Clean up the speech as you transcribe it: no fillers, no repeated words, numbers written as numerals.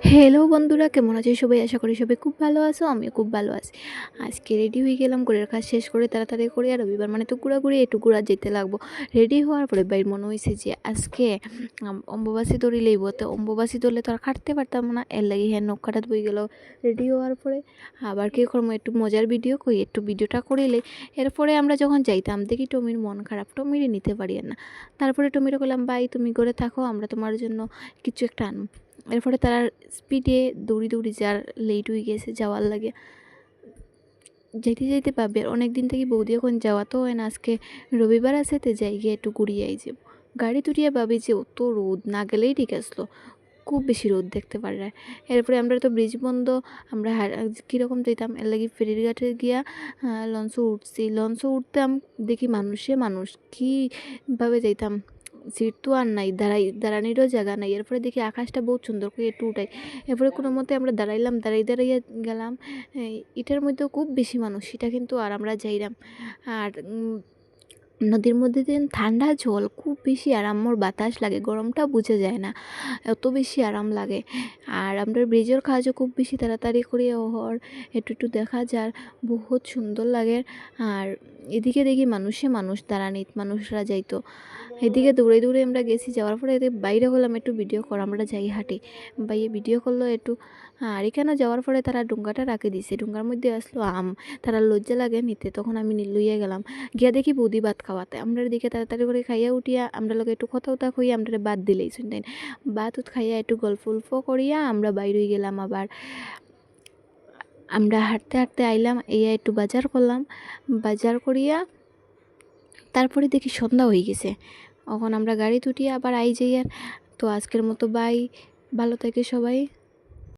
Hello বন্ধুরা, কেমন আছো সবাই? আশা করি সবাই খুব ভালো আছো, আমিও খুব ভালো আছি। আজকে রেডি হয়ে গেলাম, ঘরের কাজ শেষ করে তাড়াতাড়ি করে। আর রবিবার মানে তো ঘোরাঘুরি, একটু ঘোরা যেতে লাগবো। রেডি হওয়ার পরে বাইর মনে হয়েছে যে আজকে অম্বুবাসী দড়ি লইব, তো অম্বুবাসী ধরলে তো আর কাটতে পারতাম না, এর লাগে হ্যাঁ নখ কাটাত বই গেল। রেডি হওয়ার পরে আবার কী করবো, একটু মজার ভিডিও করি, একটু ভিডিওটা করিলে। এরপরে আমরা যখন যাইতাম দেখি টমির মন খারাপ, টমিরে নিতে পারি না। তারপরে টমিরে বললাম, ভাই তুমি ঘরে থাকো, আমরা তোমার জন্য কিছু একটা আনবো। এরপরে তারা স্পিডে দৌড়ি যার লেট হয়ে গেছে যাওয়ার লাগে। যেতে যেতে পাবে অনেক দিন থেকে বৌদি এখন যাওয়া তো হয় না, আজকে রবিবার আছে তো যাই গিয়ে একটু ঘুরিয়ে আই যাব। গাড়ি তুটিয়ে ভাবি যে অত রোদ, না গেলেই ঠিক আসলো, খুব বেশি রোদ দেখতে পারে না। এরপরে আমরা তো ব্রিজ বন্ধ, আমরা কীরকম যেতাম এর লাগে ফেরির ঘাটে গিয়া লঞ্চে উঠছি। লঞ্চে উঠতাম দেখি মানুষ কীভাবে যাইতাম, সিট তো আর নাই, দাঁড়ানিরও জায়গা নাই। এরপরে দেখি আকাশটা বহুত সুন্দর করে একটু উঠাই। এরপরে কোনো মতে আমরা দাঁড়াইয়া গেলাম। এটার মধ্যেও খুব বেশি মানুষ, সেটা কিন্তু আর আমরা যাইলাম। আর নদীর মধ্যে দিয়ে ঠান্ডা জল, খুব বেশি আরামর বাতাস লাগে, গরমটা বোঝা যায় না, এত বেশি আরাম লাগে। আর আমরা ব্রিজের কাজও খুব বেশি তাড়াতাড়ি করে হর একটু দেখা যায়, বহুত সুন্দর লাগে। আর এদিকে দেখি মানুষ দাঁড়ানিত মানুষরা যাইতো, এদিকে দৌড়ে আমরা গেছি। যাওয়ার পরে এদিকে বাইরে হলাম একটু ভিডিও কর, আমরা যাই হাঁটি, বাইরে ভিডিও করলো একটু। আর এখানে যাওয়ার পরে তারা ডুঙ্গাটা রাখে দিছে, ডুঙ্গার মধ্যে আসলো তারা লজ্জা লাগে নিতে, তখন আমি লইয়া গেলাম। গিয়া দেখি বৌদি ভাত খাওয়াতে, আমরা দিকে তাড়াতাড়ি করে খাইয়া উঠিয়া আমরা লোক একটু কথা উতা হইয়া আমরা বাদ দিলেই শুনতেন। ভাত খাইয়া একটু গল্প উল্প করিয়া আমরা বাইরে গেলাম। আবার আমরা হাঁটতে আইলাম, একটু বাজার করলাম, বাজার করিয়া তারপরে দেখি সন্ধ্যা হয়ে গেছে। এখন আমরা গাড়ি তুটিয়া আবার আই যাই। আর তো আজকের মতো বাই, ভালো থাকে সবাই।